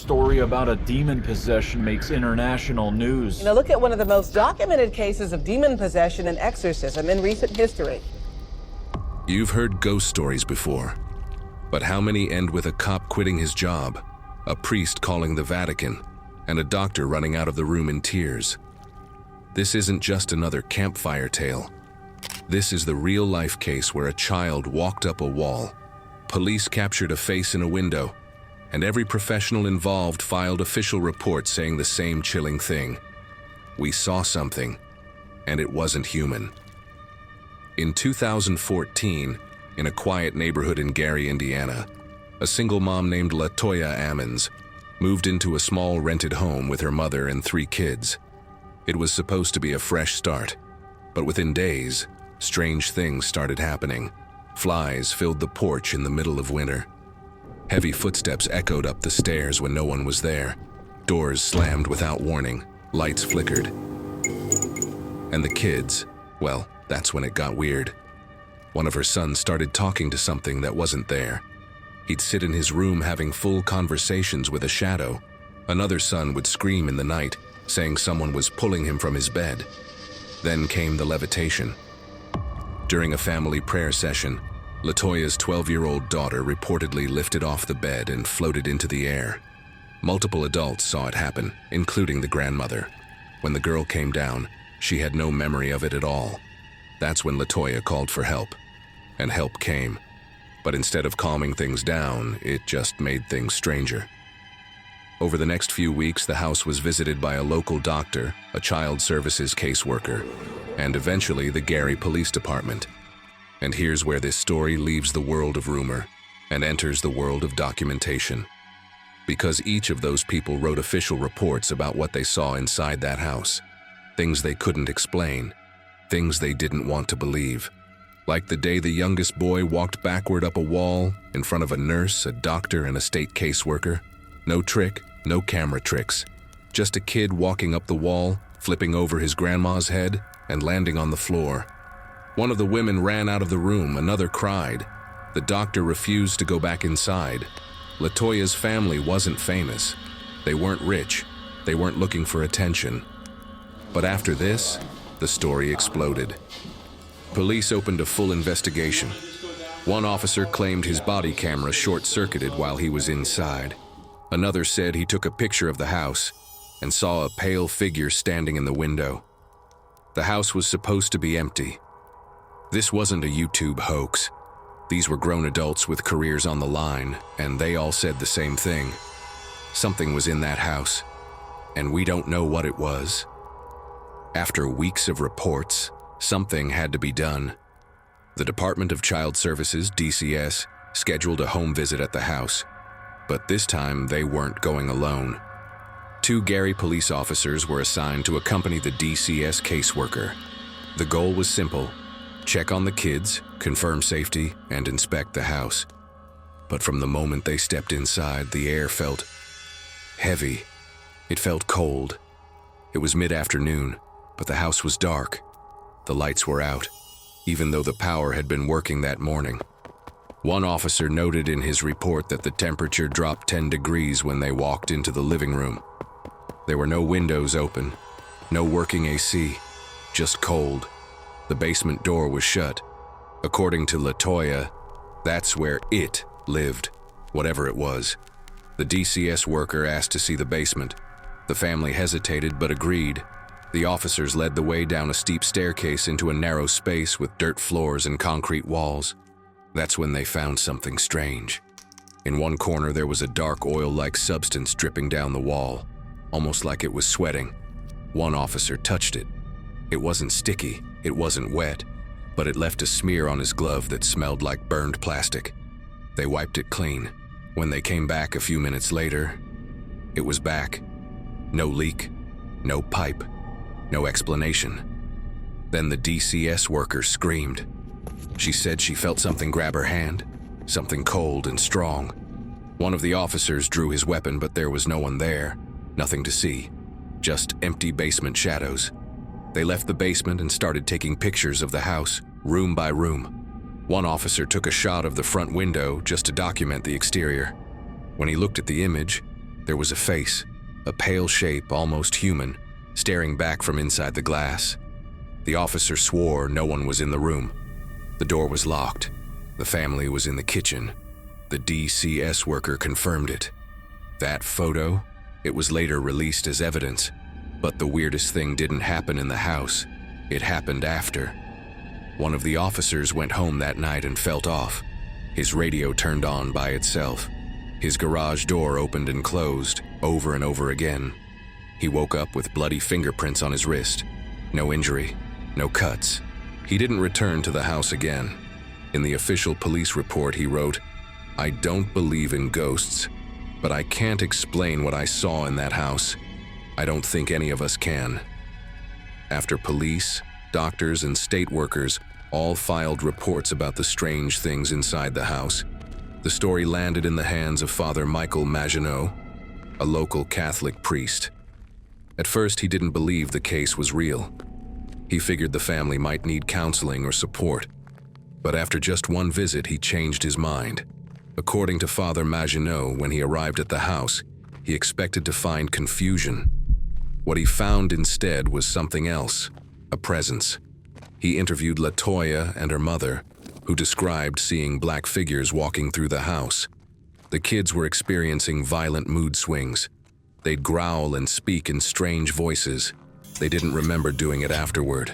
story about a demon possession makes international news. Look at one of the most documented cases of demon possession and exorcism in recent history. You've heard ghost stories before, but how many end with a cop quitting his job, a priest calling the Vatican, and a doctor running out of the room in tears? This isn't just another campfire tale. This is the real-life case where a child walked up a wall, police captured a face in a window, and every professional involved filed official reports saying the same chilling thing. We saw something, and it wasn't human. In 2014, in a quiet neighborhood in Gary, Indiana, a single mom named Latoya Ammons moved into a small rented home with her mother and 3 kids. It was supposed to be a fresh start, but within days, strange things started happening. Flies filled the porch in the middle of winter. Heavy footsteps echoed up the stairs when no one was there. Doors slammed without warning. Lights flickered. And the kids, well, that's when it got weird. One of her sons started talking to something that wasn't there. He'd sit in his room having full conversations with a shadow. Another son would scream in the night, saying someone was pulling him from his bed. Then came the levitation. During a family prayer session, Latoya's 12-year-old daughter reportedly lifted off the bed and floated into the air. Multiple adults saw it happen, including the grandmother. When the girl came down, she had no memory of it at all. That's when Latoya called for help, and help came. But instead of calming things down, it just made things stranger. Over the next few weeks, the house was visited by a local doctor, a child services caseworker, and eventually the Gary Police Department. And here's where this story leaves the world of rumor and enters the world of documentation. Because each of those people wrote official reports about what they saw inside that house. Things they couldn't explain, things they didn't want to believe. Like the day the youngest boy walked backward up a wall in front of a nurse, a doctor, and a state caseworker. No trick, no camera tricks. Just a kid walking up the wall, flipping over his grandma's head, and landing on the floor. One of the women ran out of the room, another cried. The doctor refused to go back inside. Latoya's family wasn't famous. They weren't rich. They weren't looking for attention. But after this, the story exploded. Police opened a full investigation. One officer claimed his body camera short-circuited while he was inside. Another said he took a picture of the house and saw a pale figure standing in the window. The house was supposed to be empty. This wasn't a YouTube hoax. These were grown adults with careers on the line, and they all said the same thing. Something was in that house, and we don't know what it was. After weeks of reports, something had to be done. The Department of Child Services, DCS, scheduled a home visit at the house, but this time they weren't going alone. 2 Gary police officers were assigned to accompany the DCS caseworker. The goal was simple: check on the kids, confirm safety, and inspect the house. But from the moment they stepped inside, the air felt heavy. It felt cold. It was mid-afternoon, but the house was dark. The lights were out, even though the power had been working that morning. One officer noted in his report that the temperature dropped 10 degrees when they walked into the living room. There were no windows open, no working AC, just cold. The basement door was shut. According to Latoya, that's where it lived, whatever it was. The DCS worker asked to see the basement. The family hesitated but agreed. The officers led the way down a steep staircase into a narrow space with dirt floors and concrete walls. That's when they found something strange. In one corner there was a dark oil-like substance dripping down the wall, almost like it was sweating. One officer touched it. It wasn't sticky, it wasn't wet, but it left a smear on his glove that smelled like burned plastic. They wiped it clean. When they came back a few minutes later, it was back. No leak, no pipe, no explanation. Then the DCS worker screamed. She said she felt something grab her hand, something cold and strong. One of the officers drew his weapon, but there was no one there, nothing to see, just empty basement shadows. They left the basement and started taking pictures of the house, room by room. One officer took a shot of the front window just to document the exterior. When he looked at the image, There was a face, a pale shape, almost human, staring back from inside the glass. The officer swore no one was in the room. The door was locked. The family was in the kitchen. The DCS worker confirmed it. That photo, it was later released as evidence, but the weirdest thing didn't happen in the house. It happened after. One of the officers went home that night and felt off. His radio turned on by itself. His garage door opened and closed over and over again. He woke up with bloody fingerprints on his wrist. No injury, no cuts. He didn't return to the house again. In the official police report, he wrote, "I don't believe in ghosts, but I can't explain what I saw in that house. I don't think any of us can." After police, doctors, and state workers all filed reports about the strange things inside the house, the story landed in the hands of Father Michael Maginot, a local Catholic priest. At first, he didn't believe the case was real. He figured the family might need counseling or support. But after just one visit, he changed his mind. According to Father Maginot, when he arrived at the house, he expected to find confusion. What he found instead was something else, a presence. He interviewed LaToya and her mother, who described seeing black figures walking through the house. The kids were experiencing violent mood swings. They'd growl and speak in strange voices. They didn't remember doing it afterward.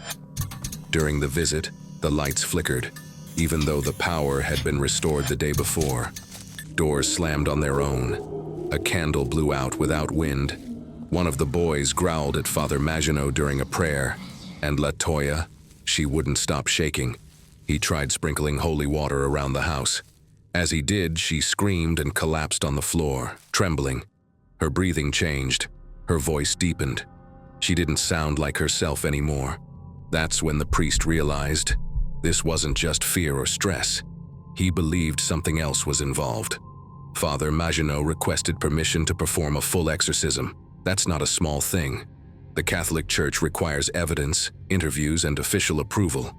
During the visit, the lights flickered, even though the power had been restored the day before. Doors slammed on their own. A candle blew out without wind. One of the boys growled at Father Maginot during a prayer, and LaToya, she wouldn't stop shaking. He tried sprinkling holy water around the house. As he did, she screamed and collapsed on the floor, trembling. Her breathing changed. Her voice deepened. She didn't sound like herself anymore. That's when the priest realized this wasn't just fear or stress. He believed something else was involved. Father Maginot requested permission to perform a full exorcism. That's not a small thing. The Catholic Church requires evidence, interviews, and official approval,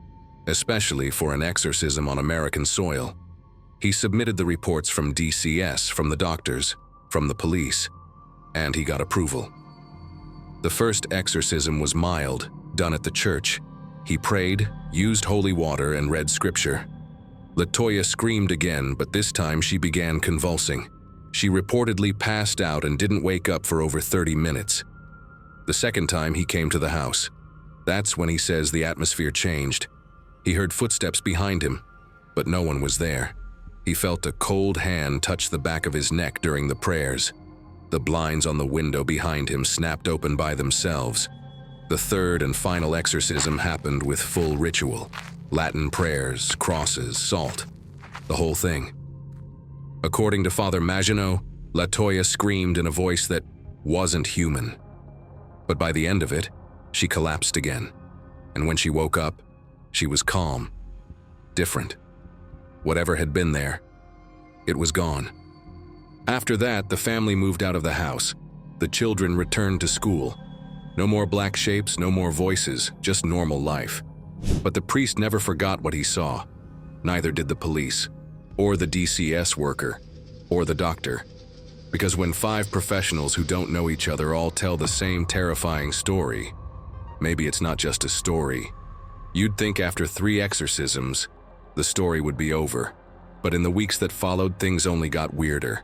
especially for an exorcism on American soil. He submitted the reports from DCS, from the doctors, from the police, and he got approval. The first exorcism was mild, done at the church. He prayed, used holy water, and read scripture. LaToya screamed again, but this time she began convulsing. She reportedly passed out and didn't wake up for over 30 minutes. The second time he came to the house. That's when he says the atmosphere changed. He heard footsteps behind him, but no one was there. He felt a cold hand touch the back of his neck during the prayers. The blinds on the window behind him snapped open by themselves. The third and final exorcism happened with full ritual. Latin prayers, crosses, salt, the whole thing. According to Father Maginot, LaToya screamed in a voice that wasn't human. But by the end of it, she collapsed again. And when she woke up, she was calm, different. Whatever had been there, it was gone. After that, the family moved out of the house. The children returned to school. No more black shapes, no more voices, just normal life. But the priest never forgot what he saw. Neither did the police, or the DCS worker, or the doctor. Because when 5 professionals who don't know each other all tell the same terrifying story, maybe it's not just a story. You'd think after 3 exorcisms, the story would be over. But in the weeks that followed, things only got weirder.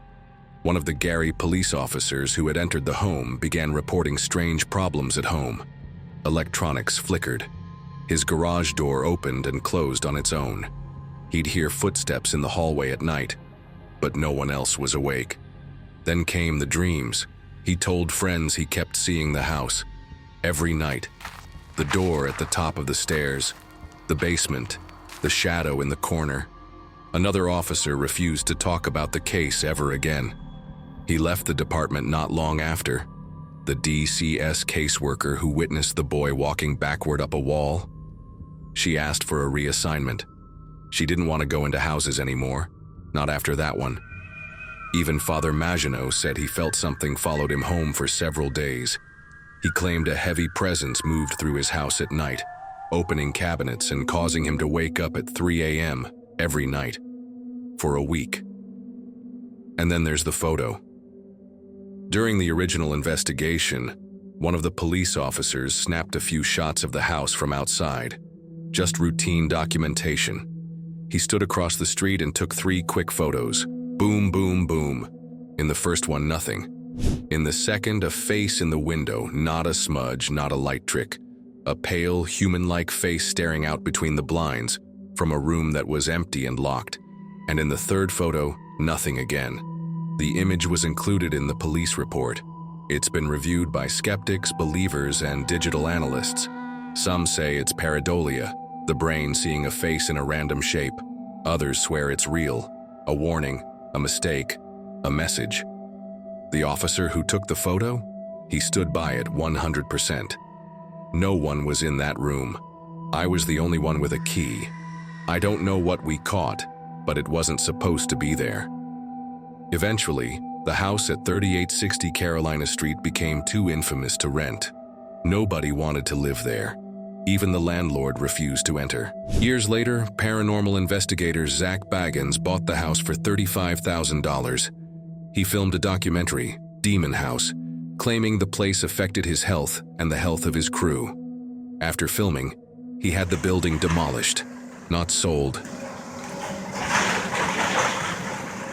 One of the Gary police officers who had entered the home began reporting strange problems at home. Electronics flickered. His garage door opened and closed on its own. He'd hear footsteps in the hallway at night, but no one else was awake. Then came the dreams. He told friends he kept seeing the house. Every night. The door at the top of the stairs. The basement. The shadow in the corner. Another officer refused to talk about the case ever again. He left the department not long after. The DCS caseworker who witnessed the boy walking backward up a wall. She asked for a reassignment. She didn't want to go into houses anymore, not after that one. Even Father Maginot said he felt something followed him home for several days. He claimed a heavy presence moved through his house at night, opening cabinets and causing him to wake up at 3 a.m. every night, for a week. And then there's the photo. During the original investigation, one of the police officers snapped a few shots of the house from outside. Just routine documentation. He stood across the street and took 3 quick photos. Boom, boom, boom. In the first one, nothing. In the second, a face in the window, not a smudge, not a light trick. A pale, human-like face staring out between the blinds from a room that was empty and locked. And in the third photo, nothing again. The image was included in the police report. It's been reviewed by skeptics, believers, and digital analysts. Some say it's pareidolia, the brain seeing a face in a random shape. Others swear it's real, a warning, a mistake, a message. The officer who took the photo? He stood by it 100%. No one was in that room. I was the only one with a key. I don't know what we caught, but it wasn't supposed to be there. Eventually, the house at 3860 Carolina Street became too infamous to rent. Nobody wanted to live there. Even the landlord refused to enter. Years later, paranormal investigator Zach Baggins bought the house for $35,000. He filmed a documentary, Demon House, claiming the place affected his health and the health of his crew. After filming, he had the building demolished, not sold,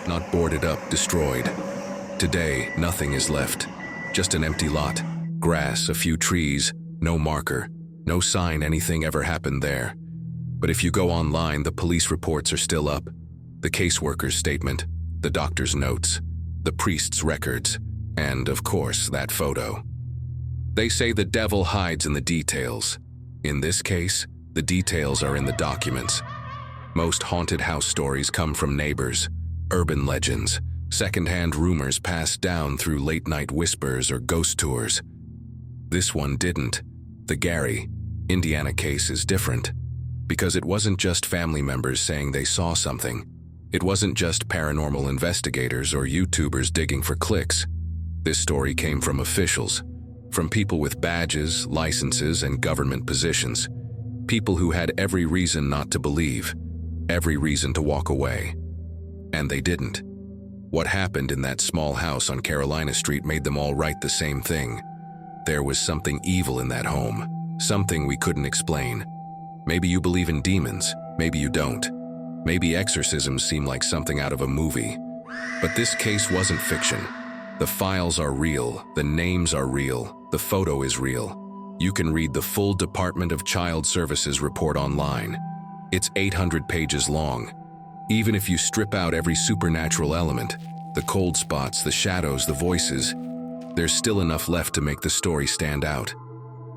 not boarded up, destroyed. Today, nothing is left. Just an empty lot. Grass, a few trees, no marker, no sign anything ever happened there. But if you go online, the police reports are still up. The caseworker's statement, the doctor's notes, the priest's records, and, of course, that photo. They say the devil hides in the details. In this case, the details are in the documents. Most haunted house stories come from neighbors, urban legends, secondhand rumors passed down through late-night whispers or ghost tours. This one didn't. The Gary, Indiana case is different, because it wasn't just family members saying they saw something. It wasn't just paranormal investigators or YouTubers digging for clicks. This story came from officials, from people with badges, licenses, and government positions. People who had every reason not to believe, every reason to walk away. And they didn't. What happened in that small house on Carolina Street made them all write the same thing. There was something evil in that home, something we couldn't explain. Maybe you believe in demons, maybe you don't. Maybe exorcisms seem like something out of a movie. But this case wasn't fiction. The files are real, the names are real, the photo is real. You can read the full Department of Child Services report online. It's 800 pages long. Even if you strip out every supernatural element, the cold spots, the shadows, the voices, there's still enough left to make the story stand out.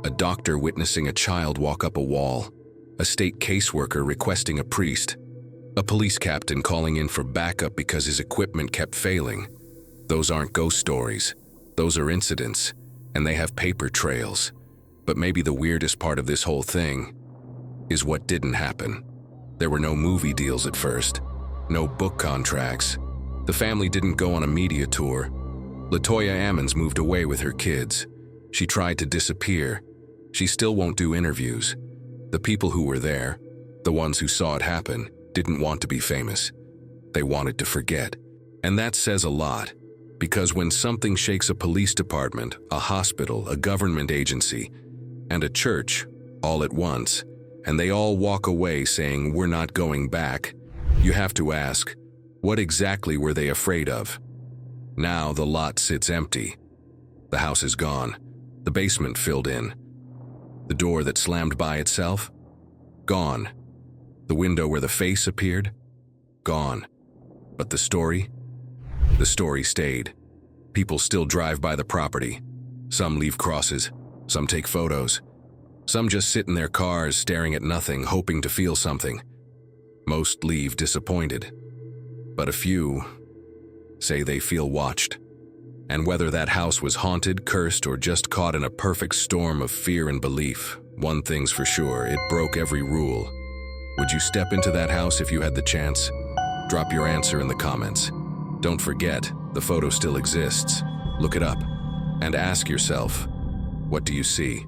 A doctor witnessing a child walk up a wall, a state caseworker requesting a priest, a police captain calling in for backup because his equipment kept failing. Those aren't ghost stories. Those are incidents, and they have paper trails. But maybe the weirdest part of this whole thing is what didn't happen. There were no movie deals at first, no book contracts. The family didn't go on a media tour. LaToya Ammons moved away with her kids. She tried to disappear. She still won't do interviews. The people who were there, the ones who saw it happen, didn't want to be famous. They wanted to forget. And that says a lot, because when something shakes a police department, a hospital, a government agency, and a church all at once, and they all walk away saying, "We're not going back," you have to ask, what exactly were they afraid of? Now the lot sits empty. The house is gone. The basement filled in. The door that slammed by itself? Gone. The window where the face appeared? Gone. But the story? The story stayed. People still drive by the property. Some leave crosses. Some take photos. Some just sit in their cars staring at nothing, hoping to feel something. Most leave disappointed. But a few say they feel watched. And whether that house was haunted, cursed, or just caught in a perfect storm of fear and belief, one thing's for sure, it broke every rule. Would you step into that house if you had the chance? Drop your answer in the comments. Don't forget, the photo still exists. Look it up and ask yourself, what do you see?